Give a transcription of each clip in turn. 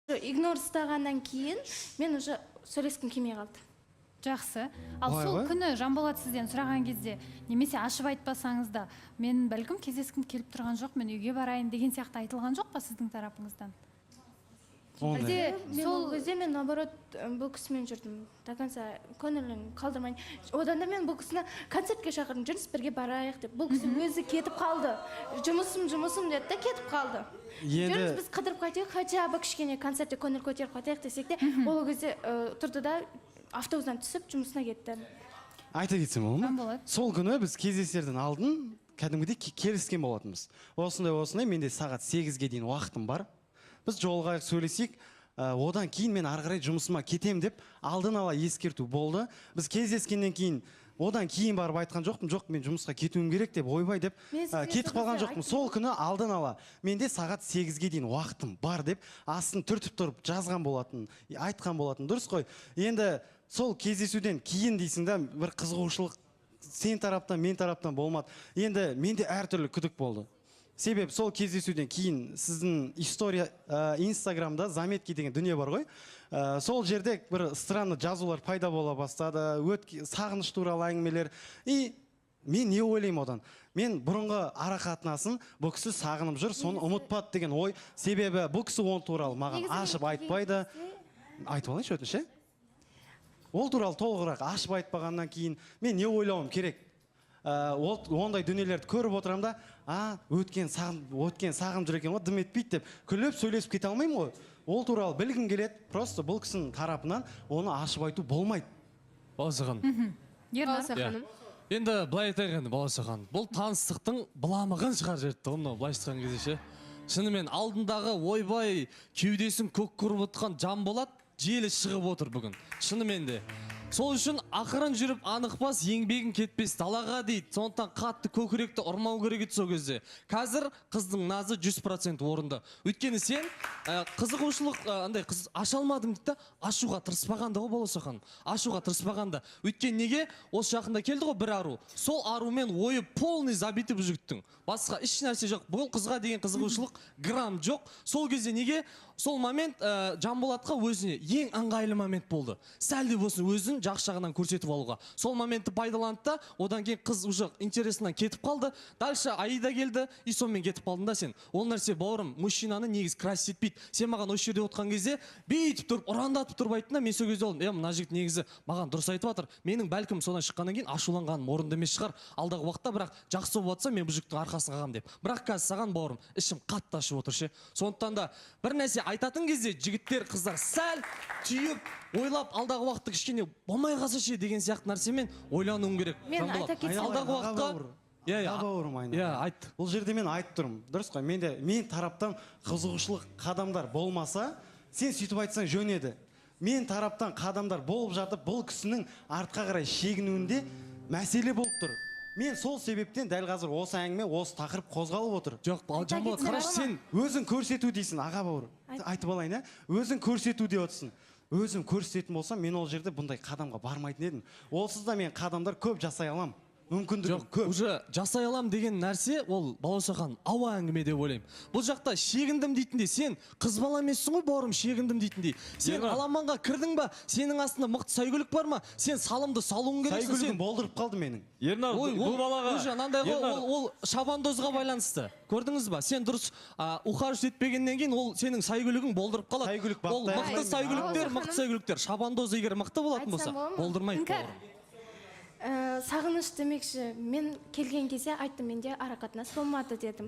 игнор ұстағаннан кейін мен уже сөйлескім келмей қалды. Жақсы. Ал сол күні Жанболат сізден сұраған кезде, немесе ашып айтпасаңыз да, мен бәлкім кездескім келіп тұрған жоқ, мен үйге барайын деген сияқты айтылған жоқ па сіздің тарапыңыздан? Сол кезде мен наоборот бұл кісімен жүрдім. До конца көңілін қалдырмайын. Одан да мен бұл кісіні концертке шақырдым, жүріс бірге барайық деп. Бұл кісі өзі кетіп қалды. Жұмысым деді да кетіп қалды. Жүріс біз қыдырып қайтайық, хотя бы кішкене концертте көңіл көтеріп қайтайық десек те, ол кезде тұрды да автобустан түсіп жұмысына кетті. Айта кетсем ол ма? Сол күні біз кездесерден алдын кәдімгідей келіскен болатынбыз. Осындай менде сағат 8-ге дейін уақытым бар. Біз жолға сөйлесек, одан кейін мен ары қарай жұмысыма кетем деп алдын ала ескерту болды. Біз кездескеннен кейін одан кейін барып айтқан жоқпын, жоқ мен жұмысқа кетуім керек деп ойбай деп кетіп қалған жоқпын. Сол күні алдын ала менде сағат 8-ге дейін уақытым бар деп астын түртіп тұрып жазған болатын, айтқан болатын. Дұрыс қой. Енді сол кездесуден кейін дейсің да бір қызығушылық сен тараптан, мен тараптан болмады. Енді менде әртүрлі күдік болды. Себеп сол кездесуден кейін сіздің история инстаграмда заметки деген дүние бар ғой. Сол жерде бір странный жазулар пайда бола бастады, сағыныш туралы әңгімелер. И мен не ойлаймын одан? Мен бұрынғы ара қатынасын бұл кісі сағынып жүр, соны ұмытпады деген ой. Себебі бұл кісі он туралы маған ашып айтпайды. Айтып алайыншы өтініш, ол туралы толығырақ ашып айтпағаннан кейін мен не ойлауым керек? Ондай дүниелерді көріп отырам да, өткен сағым жүр екен ғой, дым етпейді деп күліп сөйлесіп кете алмаймын ғой. Ол туралы білгім келеді, просто бұл кісінің тарапынан оны ашып айту болмайды. Баласа ханым. Енді былай айтайық енді Баласа ханым. Бұл таныстықтың бұламығын шығар жерді ғой, былай айтқан кезде ше. Шынымен алдындағы ойбай кеудесін көк көріп отқан Жанболат желі шығып отыр бүгін. Шынымен де. Сол үшін ақырын жүріп анық бас еңбегін кетпес далаға дейді. Сондықтан қатты көкіректі ұрмау керек еді сол кезде. Қазір қыздың назы 100% орынды. Өйткені сен қызығушылық қыз аша алмадым дейді, ашуға тырыспағанда ғой Баласа ханым. Ашуға тырыспағанда. Өйткені неге? Осы жақында келді ғой бір ару. Сол арумен ойы полный забиті бұл жігіттің. Басқа еш нәрсе жоқ. Бұл қызға деген қызығушылық грамм жоқ. Сол кезде неге? Сол момент Жанболатқа өзіне ең ыңғайлы момент болды. Сәл де болсын өзін жақсы жағынан көрсетіп алуға. Сол моментті пайдаланды да, одан кейін қыз уже интересінен кетіп қалды. Дальше Аида келді, и сонымен кетіп қалдың да сен. Ол нәрсе бауырым, мужчинаны негіз красить етпейді. Сен маған осы жерде отқан кезде бүйтіп тұрып, ұрандатып тұрып айттың да, мен сол кезде олдым, мына жігіт негізі маған дұрыс айтып жатыр. Менің бәлкім содан шыққаннан кейін ашуланғаным орынды емес шығар. Алдағы уақытта бірақ жақсы болып жатса, мен бұл жігіттің арқасын қағам деп. Бірақ қазір саған бауырым, ішім қатты ашып отыр ше. Сондықтан да бір нәрсе айтатын кезде жігіттер, қыздар сәл түйіп, ойлап алдағы уақытта кішкене болмай қалса ше деген сияқты нәрсемен ойлануым керек. Мен айта кетсем, алдағы уақытқа айт. Бұл жерде мен айтып тұрмын. Дұрыс қой, мен тараптан қызығушылық қадамдар болмаса, сен сөйтіп айтсаң жөн еді. Мен тараптан қадамдар болып жатып, бұл кісінің артқа қарай шегінуінде мәселе болып тұр. Мен сол себептен дәл қазір осы әңгіме, осы тақырып қозғалып отыр. Жоқ, Жанболат, қараш сен өзің көрсету дейсің, аға бауыр. Айтып алайын, өзің көрсету де отырсың. Өзім көрсететін болсам, мен ол жерде бұндай қадамға бармайтын едім. Олсыз да мен қадамдар көп жасай алам. Мүмкіндігім көп. Уже жасай алам деген нәрсе, ол Баласа ханым ауа әңгіме деп ойлаймын. Бұл жақта шегіндім дейтіндей, сен қыз бала емессің ғой бауырым, шегіндім дейтіндей. Сен аламанға кірдің ба? Сенің астында мықты сайгүлік бар ма? Сен салымды салуың керексің. Сайгүлігім болдырып қалды менің. Ернар, бұл балаға уже анандай ғой, ол шабандозға байланысты. Көрдіңіз ба? Сен дұрыс ухаживать етпегеннен кейін ол сенің сайгүлігің болдырып қалады. Ол мықты сайгүліктер, шабандоз егер мықты болатын болса, болдырмайды бауырым. Сағыныш демекші, мен келген кезде айттым, менде ара қатынас болмады дедім.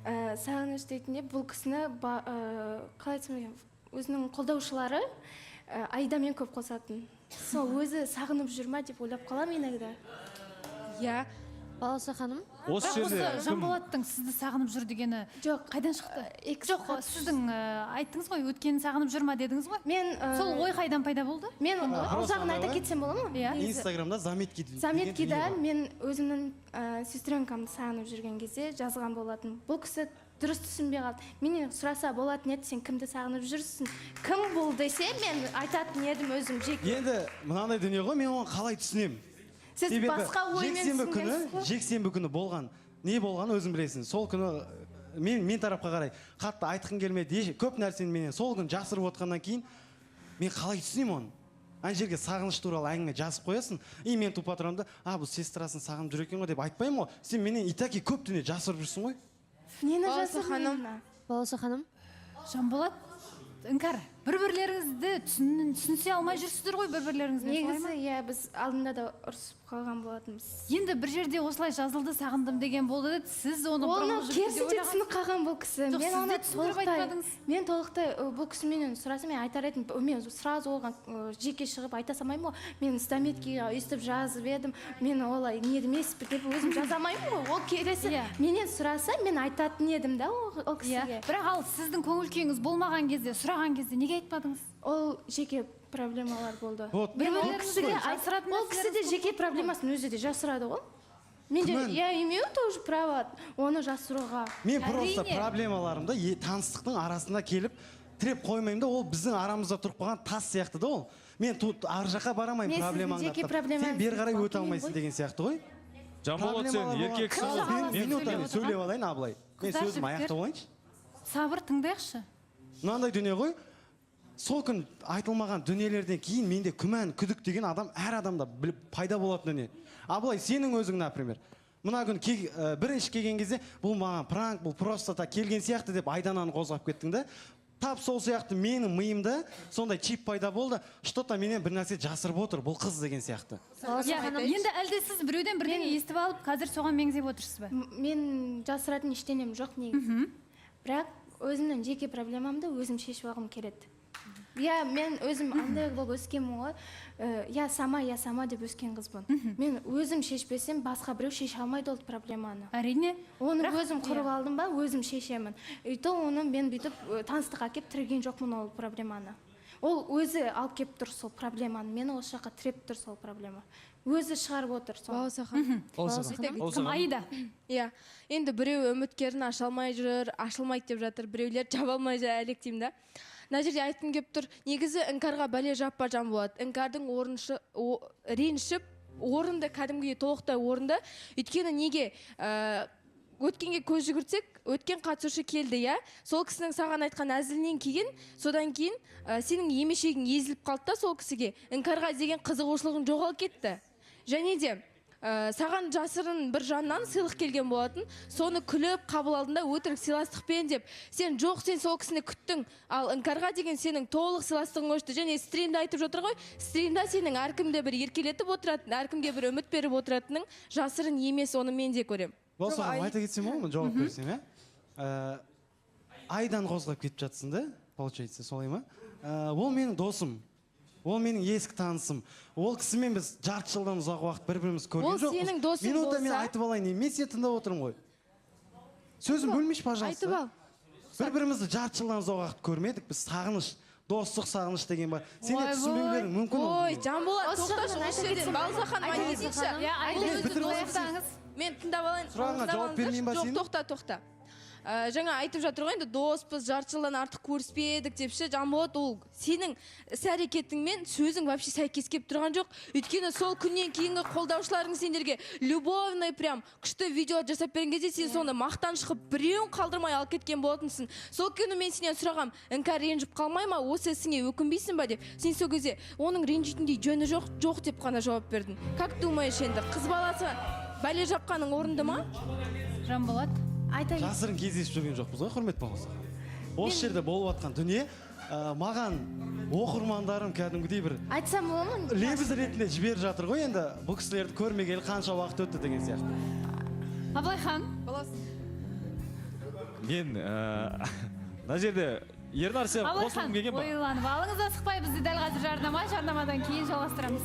Сағыныш дейтінде бұл кісіні қалай айтсам, өзінің қолдаушылары Аидамен көп қосатын. Сол өзі сағынып жүрма деп ойлап қалам енегді. Баласа ханым. Осы Жанболаттың сізді сағынып жүр дегені қайдан шықты? Жоқ, сіздің айттыңыз ғой, өткенін сағынып жүрма дедіңіз ғой. Сол ой қайдан пайда болды? Мен ол жағын айта кетсем бола ма? Инстаграмда заметкида мен өзімнің сестренкамды сағынып жүрген кезде жазған болатын. Бұл кісі дұрыс түсінбей қалды. Менен сұраса болатын еді, сен кімді сағынып жүрсің? Кім бұл десе, мен айтатын едім өзім жеке. Енді мынандай дүние ғой, мен оны қалай түсінемін? Сіз басқа оймен түсінгенсіз ғой? Жексенбі күні болған. Не болған өзің білесің. Сол күні мен тарапқа қарай қатты айтқым келмеді. Көп нәрсені менен сол күн жасырып отқаннан кейін мен қалай түсінемін оны? Ана жерге сағыныш туралы әңгіме жазып қоясың. И мен тупа тұрамын да, бұл сестрасын сағынып жүр екен ғой деп айтпаймын ғой. Сен менен итаки көп дүние жасырып жүрсің ғой. Нені жасырмаймын? Балауса ханым. Жанболат, іңкәр, бір-бірлеріңізді түсінсе алмай жүрсіздер ғой бір-бірлеріңізбен. Негізі, иә, біз алдында да ұрысып қалған болатынбыз. Енді бір жерде осылай жазылды, сағындым деген болды, сіз оны Оны керісінше түсініп қалған бұл кісі. Мен толықтай бұл кісіменен сұрасам, мен айтар едім, мен сразу оған жеке шығып айта салмаймын ғой. Мен стаметкеге өйстіп жазып едім, мен олай не демес деп өзім жазамаймын ғой. Ол кересі менен сұраса, мен айтатын едім да ол кісіге. Бірақ ал сіздің көңіл күйіңіз болмаған кезде, сұраған кезде неге айтпадыңыз? Ол жеке проблемалар болды. Вот. Ол кісі де жеке проблемасын өзі де жасырады ғой. Менде, я имею тоже право оны жасыруға. Мен просто проблемаларымды таныстықтың арасында келіп тіреп қоймаймын да, ол біздің арамызда тұрып қалған тас сияқты да ол. Мен ар жаққа барамаймын проблемаңды. Сен бері қарай өте алмайсың деген сияқты ғой. Жанболат, сен еркексің. Мен сөйлеп алайын абылай. Мен сөзім аяқтап алайыншы. Сабыр, тыңдайықшы. Мынандай дүние ғой. Сол күн айтылмаған дүниелерден кейін менде күмән, күдік деген әр адамда пайда болатын дүние. Абылай, сенің өзің, например, мына күн бірінші келген кезде бұл маған пранк, бұл просто келген сияқты деп айдананы қозғап кеттің да. Тап сол сияқты менің миымда сондай чип пайда болды, что-то менен бір нәрсе жасырып отыр, бұл қыз деген сияқты. Енді әлде сіз біреуден бірдеңе естіп алып, қазір соған меңзеп отырсыз ба? Мен жасыратын ештеңем жоқ негізі. Бірақ өзімнің жеке проблемамды өзім шешіп алғым келеді. Я мен өзім андай болып өскенмін ғой. Я сама деп өскен қызбын. Мен өзім шешпесем, басқа біреу шеше алмайды ол проблеманы. Әрине. Оны өзім құрып алдым ба, өзім шешемін. Үйті оны мен бүйтіп таныстыққа келіп тіреген жоқпын ол проблеманы. Ол өзі алып келіп тұр сол проблеманы. Мені осы жаққа тіреп тұр сол проблема. Өзі шығарып отыр сол. Балауса ханым. Кім, Аида? Иә, енді біреу үміткерін ашалмай жүр, ашылмайды деп жатыр, біреулер жаба алмай жүр, әлектеймін да. Мына жерде айтқым келіп тұр, негізі іңкарға бәле жаппа жан болады. Іңкардың ренішіп, орынды, кәдімгідей толықтай орынды. Өйткені неге өткенге көз жүгіртсек, өткен қатысушы келді, иә? Сол кісінің саған айтқан әзілінен кейін, содан кейін сенің емешегің езіліп қалды да сол кісіге. Іңкарға деген қызығушылығың жоғалып кетті. Және де саған жасырын бір жаннан сыйлық келген болатын, соны күліп қабыл алдында өтірік сыйластықпен деп, сен сол кісіні күттің, ал іңкарға деген сенің толық сыйластығың өшті. Және стримді айтып жатыр ғой, стримда сенің әркімді бір еркелетіп отыратын, әркімге бір үміт беріп отыратының жасырын емес, оны мен де көрем. Болса, айта кетсем ол, жауап берсем, Айдан қозғап кетіп жатсың да, получается, солай ма? Ол менің досым. Ол менің ескі танысым. Ол кісімен біз жарты жылдан ұзақ уақыт бір-біріміз көрген жоқпыз. Ол сенің досың болса. Мен айтып алайын, мен сен тыңдап отырмын ғой. Сөзім бөлмеш, пожалуйста. Айтып ал. Бір-бірімізді жарты жылдан ұзақ уақыт көрмедік. Біз сағыныш, достық сағыныш деген бар. Сен де түсінбеулерің мүмкін. Ой, Жанболат, тоқташы осы жерден. Балауса ханым, мен тыңдап алайын. Сұрағыңа жауап бермейін ба сенің? Жоқ, тоқта. Жаңа айтып жатыр ғой, енді доспыз, жарты жылдан артық көріспедік депші. Жанболат, ол сенің іс-әрекетіңмен сөзің вообще сәйкес келіп тұрған жоқ. Өйткені сол күннен кейінгі қолдаушыларың сендерге любовный прям күшті видео жасап берген кезде сен соны мақтан шығып біреуін қалдырмай алып кеткен болатынсың. Сол күні мен сенен сұрағам, іңкәр ренжіп қалмай ма, осы ісіңе өкінбейсің ба деп. Сен сол кезде оның ренжитіндей жөні жоқ деп қана жауап бердің. Как думаешь енді, қыз баласы бәле жапқаның орынды ма? Жанболат. Жасырын кездесіп жүрген жоқпыз ғой, құрметті болса. Осы жерде болып жатқан дүние маған оқырмандарым кәдімгідей бір айтсам бола ма? лебіз ретінде жіберіп жатыр ғой, енді бұл кісілерді көрмегелі қанша уақыт өтті деген сияқты. Абылайхан. Мен мына жерде Ернар сен қосылғым келген ба? Ойланып алыңыз, асықпай, бізде дәл қазір жарнамадан кейін жалғастырамыз.